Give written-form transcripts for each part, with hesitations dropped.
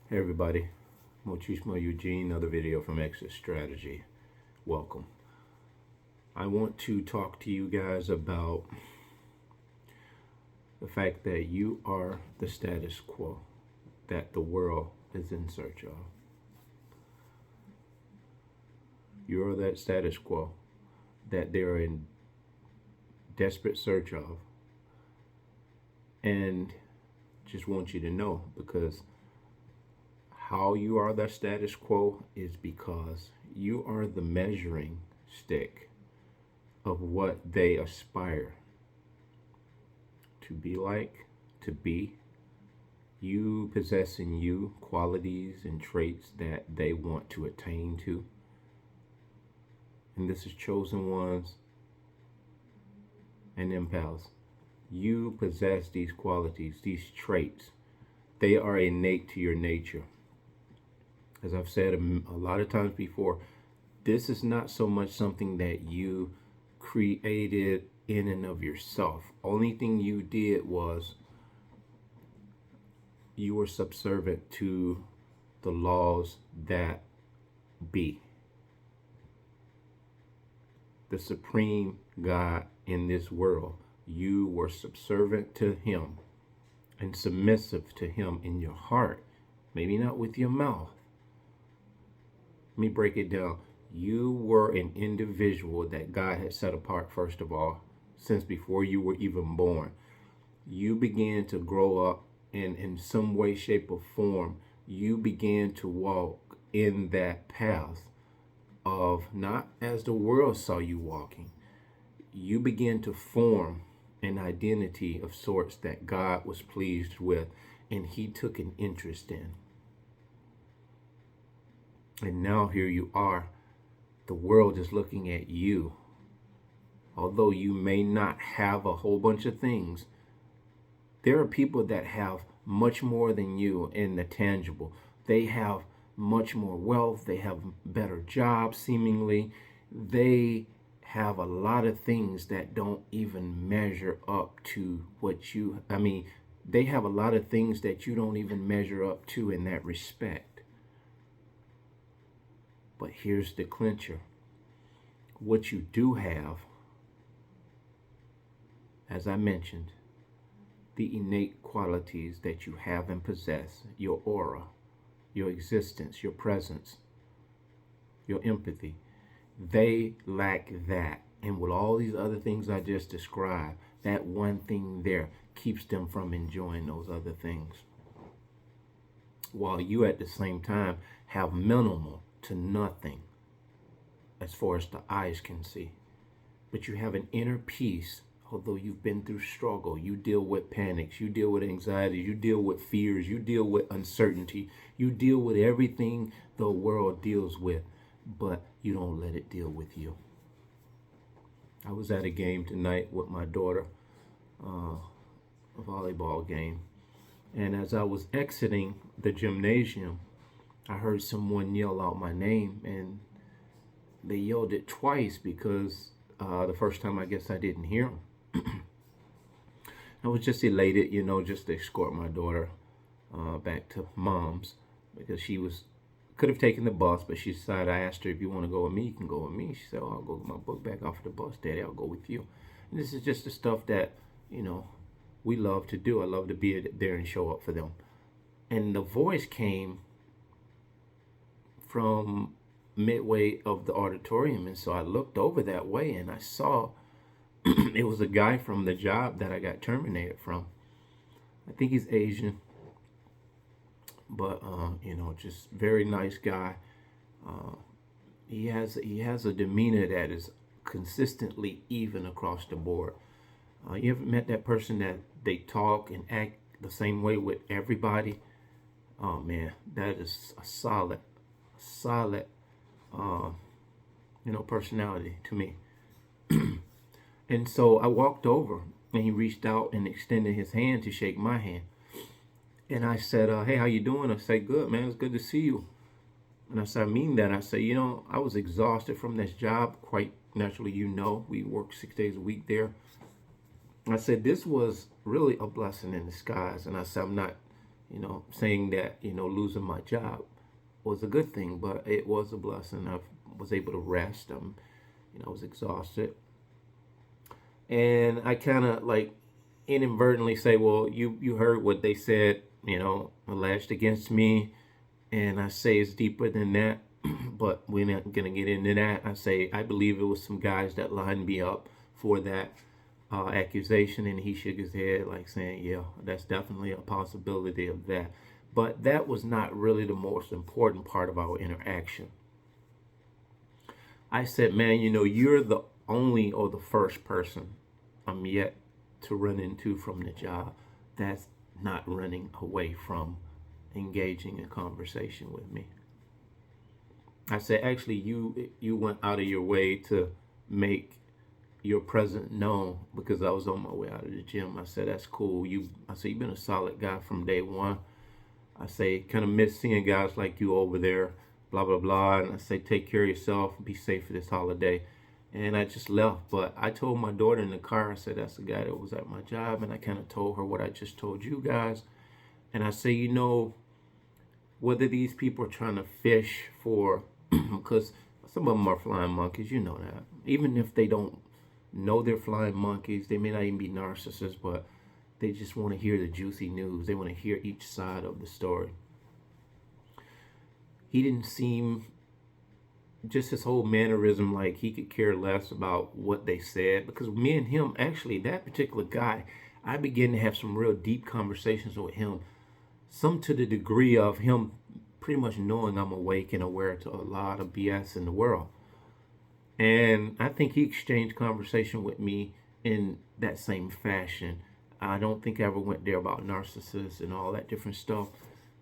Hey everybody, Mochismo Eugene, another video from Exit Strategy. Welcome. I want to talk to you guys about the fact that you are the status quo that the world is in search of. You are that status quo that they're in desperate search of. And just want you to know, because how you are the status quo is because you are the measuring stick of what they aspire to be like, to be. You possess in you qualities and traits that they want to attain to. And this is chosen ones and impals. You possess these qualities, these traits. They are innate to your nature. As I've said a lot of times before, this is not so much something that you created in and of yourself. Only thing you did was you were subservient to the laws that be. The supreme God in this world, you were subservient to him and submissive to him in your heart. Maybe not with your mouth. Let me break it down. You were an individual that God had set apart, first of all, since before you were even born. You began to grow up, and in some way, shape, or form, you began to walk in that path of not as the world saw you walking. You began to form an identity of sorts that God was pleased with, and he took an interest in. And now here you are. The world is looking at you. Although you may not have a whole bunch of things, there are people that have much more than you in the tangible. They have much more wealth. They have better jobs, seemingly. They have a lot of things that don't even measure up to what you, they have a lot of things that you don't even measure up to in that respect. But here's the clincher. What you do have, as I mentioned, the innate qualities that you have and possess, your aura, your existence, your presence, your empathy, they lack that. And with all these other things I just described, that one thing there keeps them from enjoying those other things. While you at the same time have minimal to nothing as far as the eyes can see. But you have an inner peace. Although you've been through struggle, you deal with panics, you deal with anxiety, you deal with fears, you deal with uncertainty, you deal with everything the world deals with, but you don't let it deal with you. I was at a game tonight with my daughter, a volleyball game, and as I was exiting the gymnasium, I heard someone yell out my name, and they yelled it twice because the first time I guess I didn't hear them. I was just elated, just to escort my daughter back to mom's, because she could have taken the bus, but she decided, I asked her, if you want to go with me, you can go with me. She said, I'll go get my book back off the bus, Daddy, I'll go with you. And this is just the stuff that, we love to do. I love to be there and show up for them. And the voice came from midway of the auditorium, and so I looked over that way and I saw it was a guy from the job that I got terminated from. I think he's Asian, but just very nice guy. He has a demeanor that is consistently even across the board. You ever met that person that they talk and act the same way with everybody? Oh man, that is a solid personality to me. And so I walked over, and he reached out and extended his hand to shake my hand. And I said, hey, how you doing? I said, good, man. It's good to see you. And I said, I mean that. I said, I was exhausted from this job. Quite naturally, we work 6 days a week there. I said, this was really a blessing in disguise. And I said, I'm not saying that, losing my job was a good thing, but it was a blessing. I was able to rest. I was exhausted. And I kind of like inadvertently say, well, you heard what they said, alleged against me. And I say it's deeper than that, but we're not going to get into that. I say I believe it was some guys that lined me up for that accusation, and he shook his head like saying, yeah, that's definitely a possibility of that. But that was not really the most important part of our interaction. I said, man, you're the only or the first person I'm yet to run into from the job that's not running away from engaging in conversation with me. I said, actually, you went out of your way to make your presence known because I was on my way out of the gym. I said, that's cool. I said, you've been a solid guy from day one. I say, kind of miss seeing guys like you over there, blah, blah, blah. And I say, take care of yourself, be safe for this holiday. And I just left. But I told my daughter in the car, I said, that's the guy that was at my job. And I kind of told her what I just told you guys. And I say, whether these people are trying to fish for, because some of them are flying monkeys, you know that. Even if they don't know they're flying monkeys, they may not even be narcissists, but they just want to hear the juicy news. They want to hear each side of the story. He didn't seem, just his whole mannerism, like he could care less about what they said. Because me and him, actually, that particular guy, I began to have some real deep conversations with him. Some to the degree of him pretty much knowing I'm awake and aware to a lot of BS in the world. And I think he exchanged conversation with me in that same fashion. I don't think I ever went there about narcissists and all that different stuff.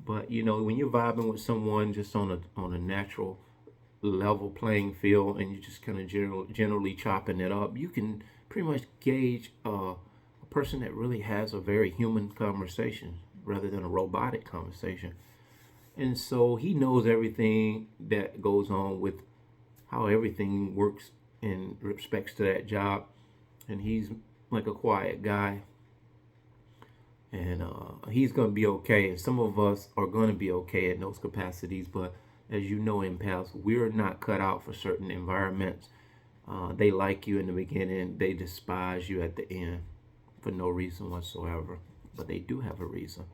But when you're vibing with someone just on a natural level playing field, and you're just kind of generally chopping it up, you can pretty much gauge a person that really has a very human conversation rather than a robotic conversation. And so he knows everything that goes on with how everything works in respects to that job. And he's like a quiet guy. And he's going to be okay. And some of us are going to be okay in those capacities. But as you know, empaths, we're not cut out for certain environments. They like you in the beginning. They despise you at the end for no reason whatsoever. But they do have a reason.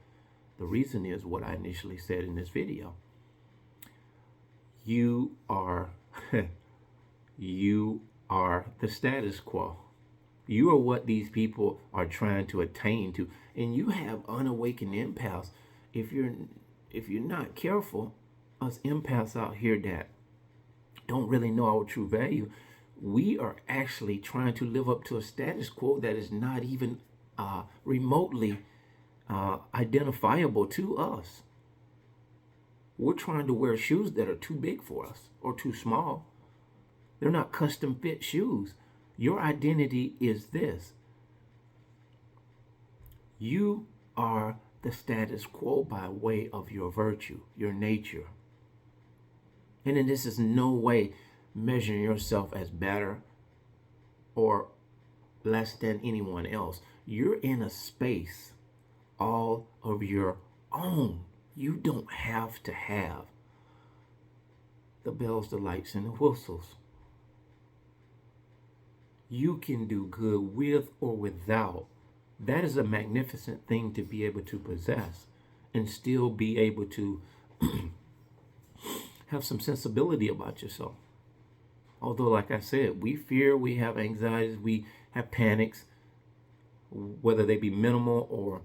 The reason is what I initially said in this video. You are you are the status quo. You are what these people are trying to attain to. And you have unawakened empaths. If you're not careful, us empaths out here that don't really know our true value, we are actually trying to live up to a status quo that is not even remotely identifiable to us. We're trying to wear shoes that are too big for us or too small. They're not custom fit shoes. Your identity is this. You are the status quo by way of your virtue, your nature. And then this is no way measuring yourself as better or less than anyone else. You're in a space all of your own. You don't have to have the bells, the lights, and the whistles. You can do good with or without. That is a magnificent thing to be able to possess and still be able to have some sensibility about yourself. Although, like I said, we fear, we have anxieties, we have panics, whether they be minimal or,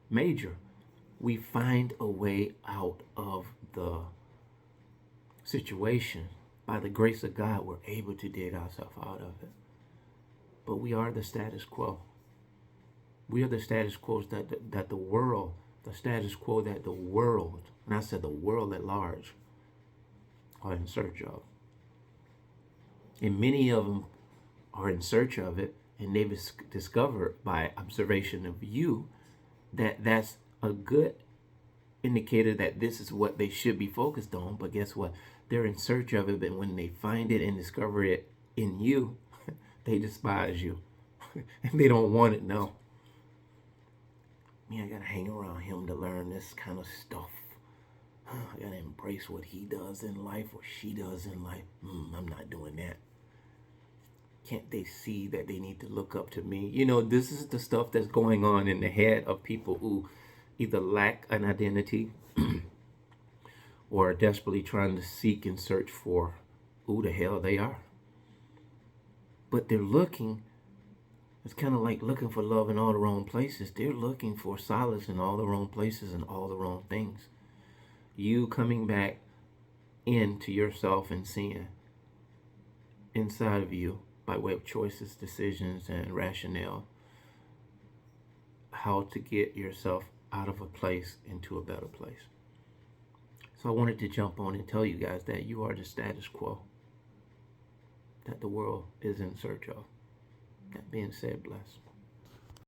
major. We find a way out of the situation. By the grace of God, we're able to dig ourselves out of it. But we are the status quo. We are the status quo that the world, the status quo that the world, and I said the world at large, are in search of. And many of them are in search of it, and they've discovered by observation of you that that's a good indicator that this is what they should be focused on. But guess what? They're in search of it, but when they find it and discover it in you, they despise you. And they don't want it, no. Me, I gotta hang around him to learn this kind of stuff. I gotta embrace what he does in life or she does in life. I'm not doing that. Can't they see that they need to look up to me? You know, this is the stuff that's going on in the head of people who either lack an identity or are desperately trying to seek and search for who the hell they are. But they're looking, it's kind of like looking for love in all the wrong places. They're looking for solace in all the wrong places and all the wrong things. You coming back into yourself and seeing inside of you by way of choices, decisions, and rationale how to get yourself out of a place into a better place. So I wanted to jump on and tell you guys that you are the status quo that the world is in search of. That being said, bless.